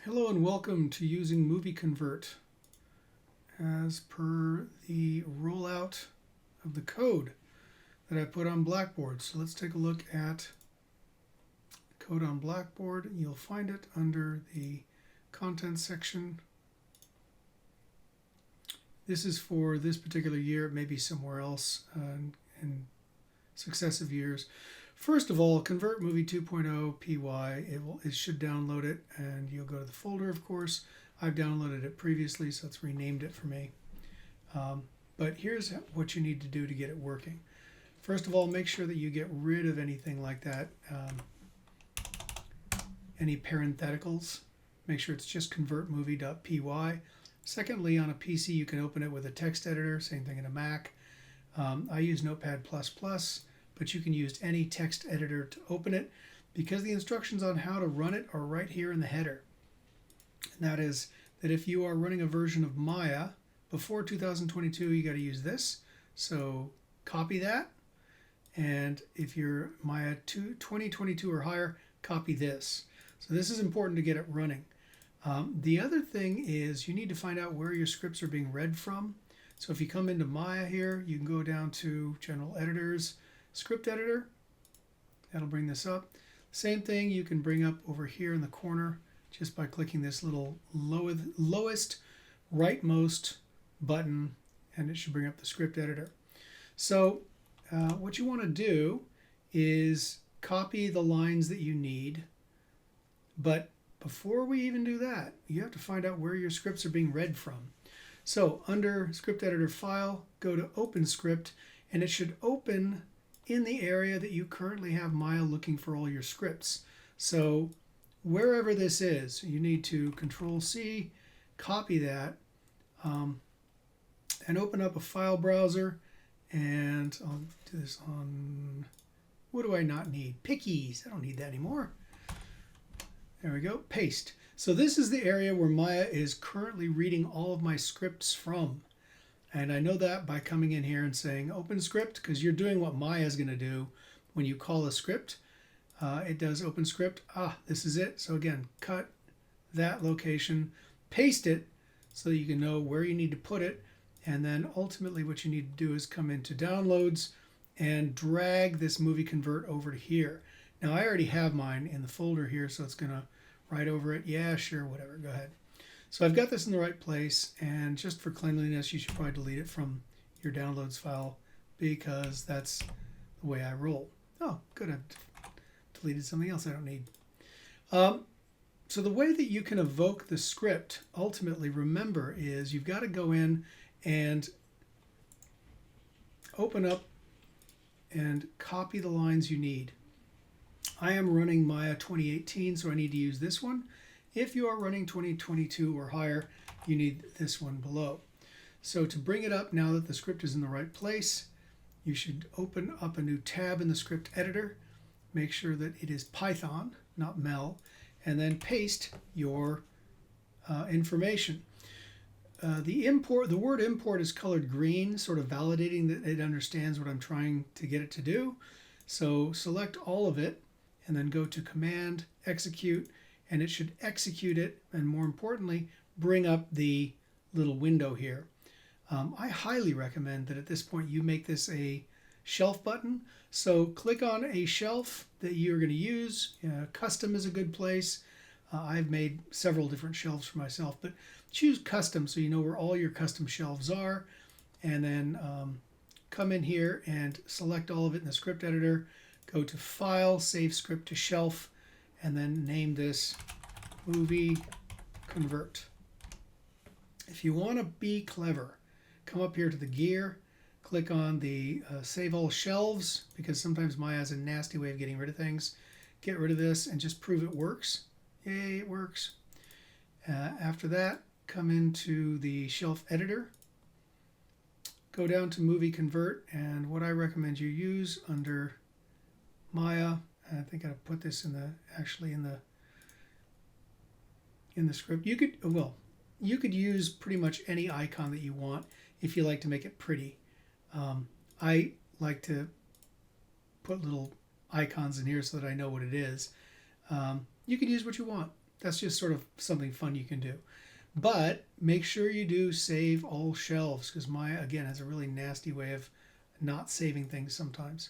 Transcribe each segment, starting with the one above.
Hello and welcome to using Movie Convert as per the rollout of the code that I put on Blackboard. So let's take a look at code on Blackboard. You'll find it under the content section. This is for this particular year. It may be somewhere else in successive years. First of all, convert movie 2.0 py. It should download it, and you'll go to the folder, of course. I've downloaded it previously, so it's renamed it for me. But here's what you need to do to get it working. First of all, make sure that you get rid of anything like that, any parentheticals. Make sure it's just convertmovie.py. Secondly, on a PC, you can open it with a text editor, same thing in a Mac. I use Notepad++. But you can use any text editor to open it because the instructions on how to run it are right here in the header. And that is that if you are running a version of Maya before 2022, you got to use this. So copy that. And if you're Maya 2022 or higher, copy this. So this is important to get it running. The other thing is you need to find out where your scripts are being read from. So if you come into Maya here, you can go down to General Editors, Script Editor. That'll bring this up. Same thing you can bring up over here in the corner just by clicking this little lowest rightmost button, and it should bring up the Script Editor. So what you want to do is copy the lines that you need, but before we even do that, you have to find out where your scripts are being read from. So under Script Editor File, go to Open Script, and it should open in the area that you currently have Maya looking for all your scripts. So wherever this is, you need to Control-C, copy that, and open up a file browser. And I'll do this on, what do I not need? Pickies. I don't need that anymore. There we go. Paste. So this is the area where Maya is currently reading all of my scripts from. And I know that by coming in here and saying open script, because you're doing what Maya is going to do when you call a script. It does open script. This is it. So again, cut that location, paste it so that you can know where you need to put it. And then ultimately what you need to do is come into downloads and drag this movie convert over to here. Now I already have mine in the folder here, so it's going to write over it. Yeah, sure, whatever. Go ahead. So I've got this in the right place, and just for cleanliness, you should probably delete it from your downloads file because that's the way I roll. Oh, good, I've deleted something else I don't need. So the way that you can evoke the script, ultimately, remember, is you've got to go in and open up and copy the lines you need. I am running Maya 2018, so I need to use this one. If you are running 2022 or higher, you need this one below. So to bring it up now that the script is in the right place, you should open up a new tab in the script editor. Make sure that it is Python, not Mel, and then paste your information. The word import is colored green, sort of validating that it understands what I'm trying to get it to do. So select all of it and then go to Command, Execute, and it should execute it, and more importantly, bring up the little window here. I highly recommend that at this point you make this a shelf button. So click on a shelf that you're going to use. Custom is a good place. I've made several different shelves for myself, but choose custom so you know where all your custom shelves are. And then come in here and select all of it in the script editor. Go to File, Save Script to Shelf, and then name this Movie Convert. If you want to be clever, come up here to the gear, click on the Save All Shelves, because sometimes Maya has a nasty way of getting rid of things. Get rid of this and just prove it works. Yay, it works. After that, come into the shelf editor, go down to Movie Convert, and what I recommend you use under Maya, I think I'll put this in the script. You could use pretty much any icon that you want if you like to make it pretty. I like to put little icons in here so that I know what it is. You could use what you want. that's just sort of something fun you can do. But make sure you do save all shelves, because Maya, again, has a really nasty way of not saving things sometimes.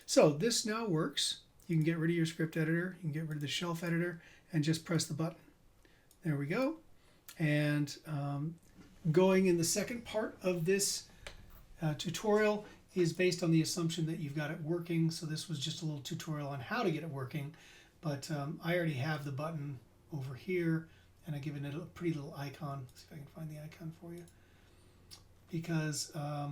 So this now works. You can get rid of your script editor, you can get rid of the shelf editor, and just press the button. There we go. And going in the second part of this tutorial is based on the assumption that you've got it working. So this was just a little tutorial on how to get it working, but I already have the button over here, and I've given it a pretty little icon. Let's see if I can find the icon for you. Because, there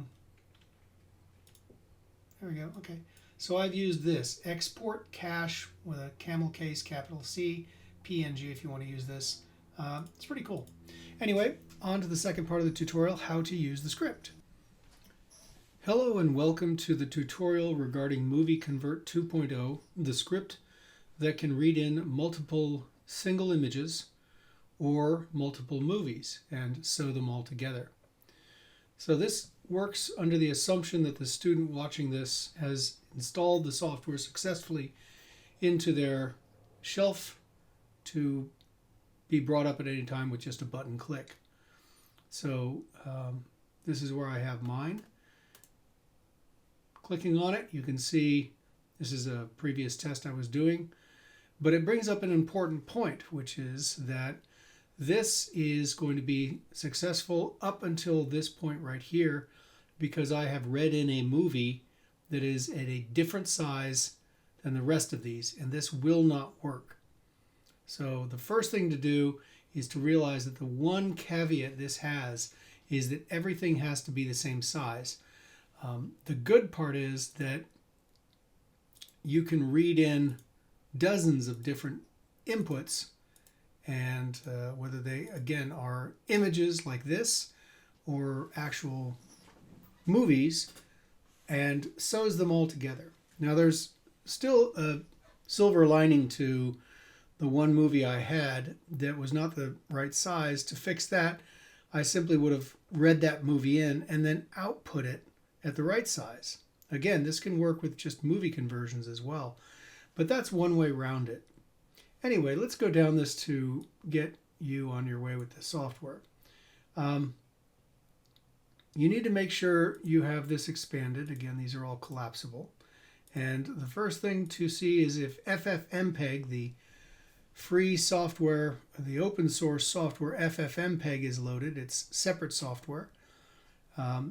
we go, okay. So I've used this, export cache with a camel case, capital C, PNG if you want to use this. It's pretty cool. Anyway, on to the second part of the tutorial, how to use the script. Hello and welcome to the tutorial regarding Movie Convert 2.0, the script that can read in multiple single images or multiple movies and sew them all together. So this works under the assumption that the student watching this has installed the software successfully into their shelf to be brought up at any time with just a button click. So this is where I have mine. Clicking on it, you can see this is a previous test I was doing, but it brings up an important point, which is that this is going to be successful up until this point right here, because I have read in a movie that is at a different size than the rest of these, and this will not work. So the first thing to do is to realize that the one caveat this has is that everything has to be the same size. The good part is that you can read in dozens of different inputs, and whether they, again, are images like this or actual movies, and sews them all together. Now there's still a silver lining to the one movie I had that was not the right size. To fix that, I simply would have read that movie in and then output it at the right size. Again, this can work with just movie conversions as well, but that's one way around it. Anyway, let's go down this to get you on your way with the software. You need to make sure you have this expanded. Again, these are all collapsible. And the first thing to see is if FFmpeg, the free software, the open source software FFmpeg is loaded. It's separate software.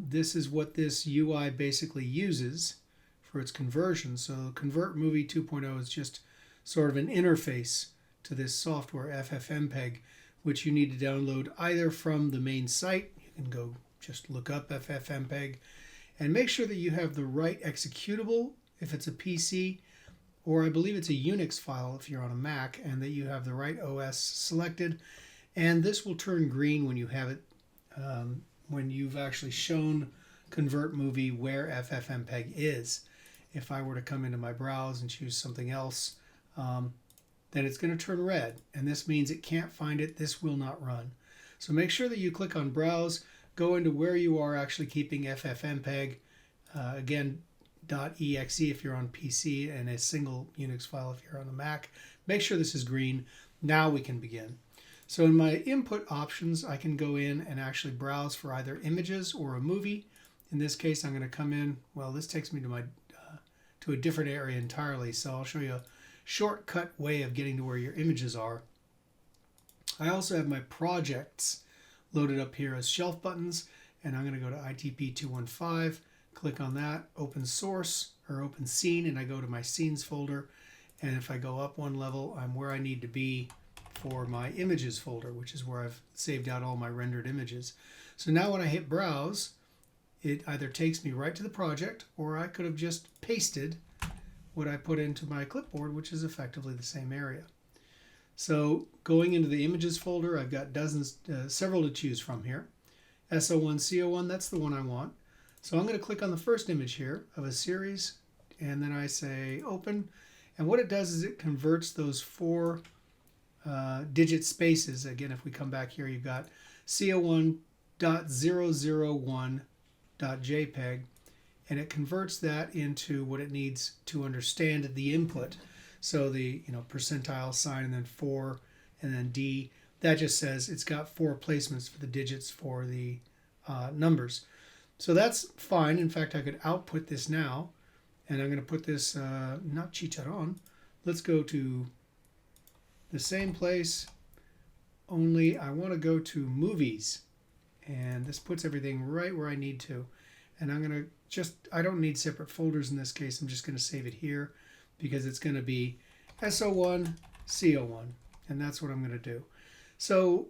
This is what this UI basically uses for its conversion. So Convert Movie 2.0 is just sort of an interface to this software FFmpeg, which you need to download either from the main site. You can go just look up FFmpeg and make sure that you have the right executable if it's a PC, or I believe it's a Unix file if you're on a Mac, and that you have the right OS selected. And this will turn green when you have it, when you've actually shown Convert Movie where FFmpeg is. If I were to come into my browse and choose something else, then it's going to turn red, and this means it can't find it. This will not run. So make sure that you click on Browse, go into where you are actually keeping FFmpeg, again, .exe if you're on PC, and a single Unix file if you're on a Mac. Make sure this is green. Now we can begin. So in my input options, I can go in and actually browse for either images or a movie. In this case, I'm going to come in. Well, this takes me to my to a different area entirely, so I'll show you a shortcut way of getting to where your images are. I also have my projects loaded up here as shelf buttons, and I'm going to go to ITP215, click on that, open source or open scene, and I go to my scenes folder. And if I go up one level, I'm where I need to be for my images folder, which is where I've saved out all my rendered images. So now when I hit browse, it either takes me right to the project, or I could have just pasted what I put into my clipboard, which is effectively the same area. So going into the images folder, I've got several to choose from here. SO1, CO1, that's the one I want. So I'm going to click on the first image here of a series, and then I say open. And what it does is it converts those 4 digit spaces. Again, if we come back here, you've got CO1.001.jpg, and it converts that into what it needs to understand the input. So the percentile sign and then 4 and then D, that just says it's got 4 placements for the digits for the numbers. So that's fine. In fact, I could output this now, and I'm going to put this, not chicharron. Let's go to the same place, only I want to go to movies. And this puts everything right where I need to. And I'm going to I don't need separate folders in this case. I'm just going to save it here because it's going to be SO1, CO1. And that's what I'm going to do. So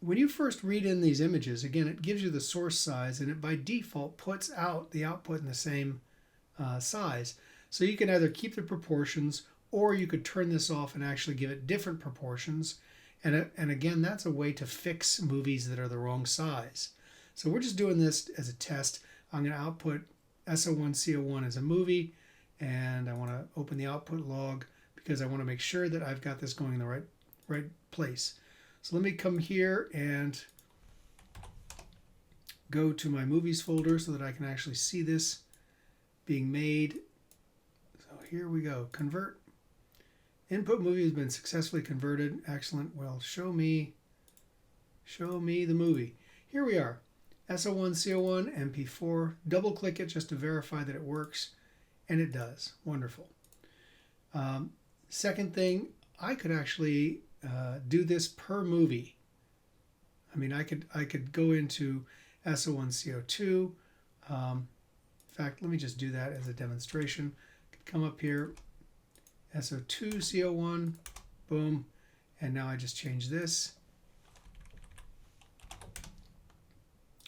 when you first read in these images, again, it gives you the source size, and it by default puts out the output in the same size. So you can either keep the proportions, or you could turn this off and actually give it different proportions. And again, that's a way to fix movies that are the wrong size. So we're just doing this as a test. I'm going to output SO1, CO1 as a movie, and I want to open the output log because I want to make sure that I've got this going in the right place. So let me come here and go to my movies folder so that I can actually see this being made. So here we go. Convert. Input movie has been successfully converted. Excellent. Well, show me the movie. Here we are. SO1, CO1, MP4. Double click it just to verify that it works. And it does. Wonderful. Second thing, I could actually do this per movie. I mean, I could go into SO1, CO2. In fact, let me just do that as a demonstration. I could come up here. SO2, CO1, boom, and now I just change this,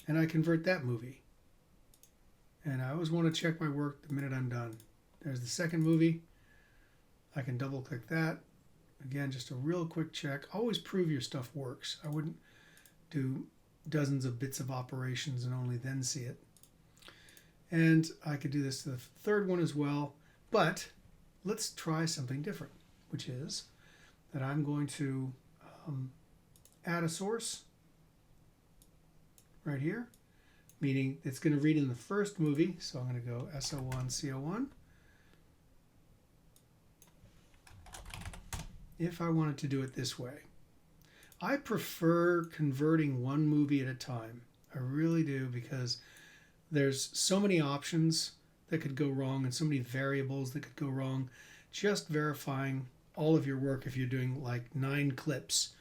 and I convert that movie. And I always want to check my work the minute I'm done. There's the second movie. I can double click that. Again, just a real quick check. Always prove your stuff works. I wouldn't do dozens of bits of operations and only then see it. And I could do this to the third one as well, but let's try something different, which is that I'm going to add a source right here, meaning it's going to read in the first movie. So I'm going to go SO1, CO1. If I wanted to do it this way. I prefer converting one movie at a time. I really do, because there's so many options that could go wrong and so many variables that could go wrong. Just verifying all of your work, if you're doing like 9 clips,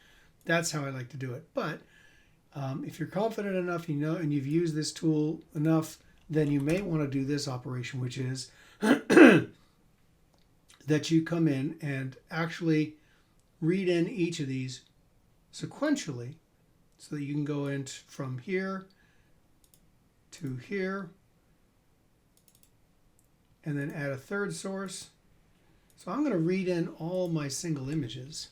that's how I like to do it. But if you're confident enough, you know, and you've used this tool enough, then you may want to do this operation, which is that you come in and actually read in each of these sequentially so that you can go in from here to here and then add a third source. So I'm going to read in all my single images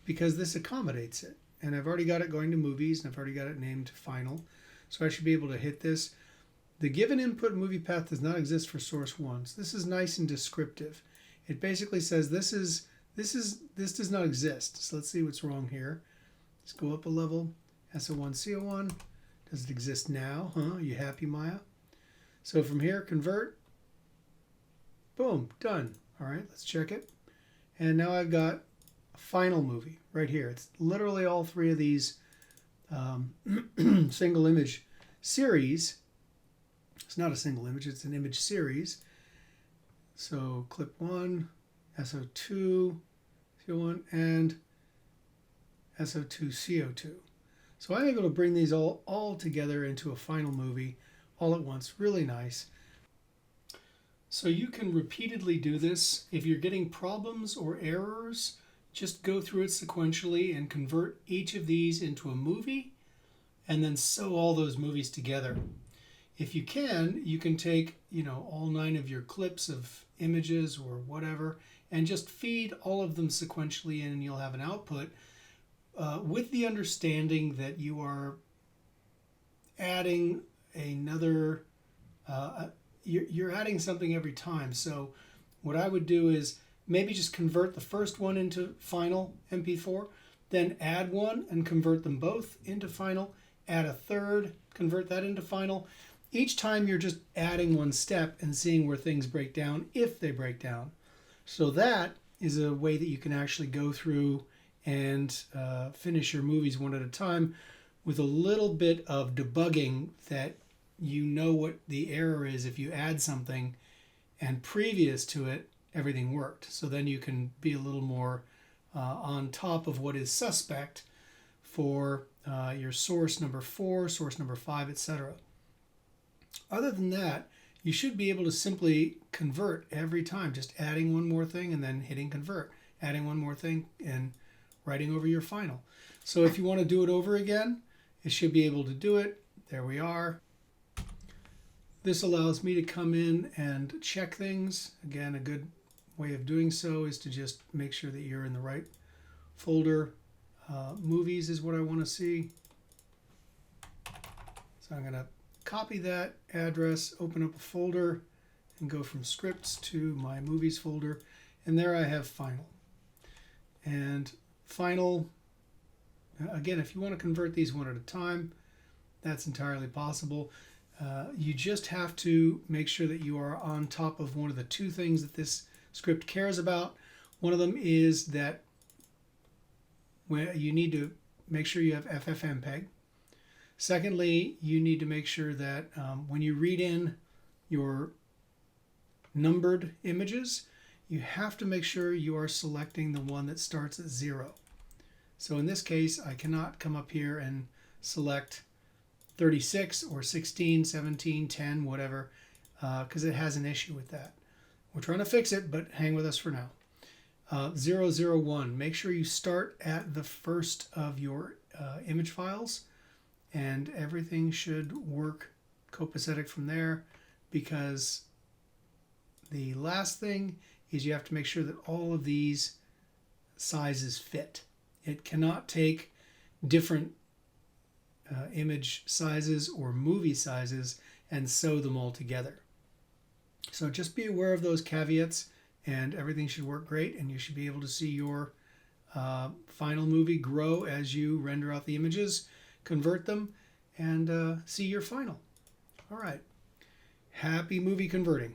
because this accommodates it. And I've already got it going to movies, and I've already got it named final. So I should be able to hit this. The given input movie path does not exist for source 1. So this is nice and descriptive. It basically says this does not exist. So let's see what's wrong here. Let's go up a level. SO1, CO1. Does it exist now? Huh? Are you happy, Maya? So from here, convert. Boom, done. All right, let's check it. And now I've got a final movie right here. It's literally all 3 of these single image series. It's not a single image, it's an image series. So clip 1, SO2, CO1, and SO2, CO2. So I'm able to bring these all together into a final movie all at once. Really nice. So you can repeatedly do this. If you're getting problems or errors, just go through it sequentially and convert each of these into a movie and then sew all those movies together. If you can take, all 9 of your clips of images or whatever and just feed all of them sequentially in, and you'll have an output with the understanding that you are adding another, you're adding something every time. So what I would do is maybe just convert the first one into final MP4, then add one and convert them both into final, add a third, convert that into final. Each time you're just adding one step and seeing where things break down, if they break down. So that is a way that you can actually go through and finish your movies one at a time with a little bit of debugging, that you know what the error is if you add something and previous to it everything worked. So then you can be a little more on top of what is suspect for your source number 4, source number 5, etc. Other than that, you should be able to simply convert every time, just adding one more thing and then hitting convert, adding one more thing and writing over your final. So if you want to do it over again, it should be able to do it. There we are. This allows me to come in and check things. Again, a good way of doing so is to just make sure that you're in the right folder. Movies is what I want to see. So I'm going to copy that address, open up a folder, and go from scripts to my movies folder. And there I have final. And final, again, if you want to convert these one at a time, that's entirely possible. You just have to make sure that you are on top of one of the two things that this script cares about. One of them is that you need to make sure you have FFmpeg. Secondly, you need to make sure that when you read in your numbered images, you have to make sure you are selecting the one that starts at 0. So in this case, I cannot come up here and select 36 or 16, 17, 10, whatever, because it has an issue with that. We're trying to fix it, but hang with us for now. 001, make sure you start at the first of your image files, and everything should work copacetic from there, because the last thing is you have to make sure that all of these sizes fit. It cannot take different image sizes or movie sizes and sew them all together. So just be aware of those caveats, and everything should work great, and you should be able to see your final movie grow as you render out the images, convert them, and see your final. All right. Happy movie converting.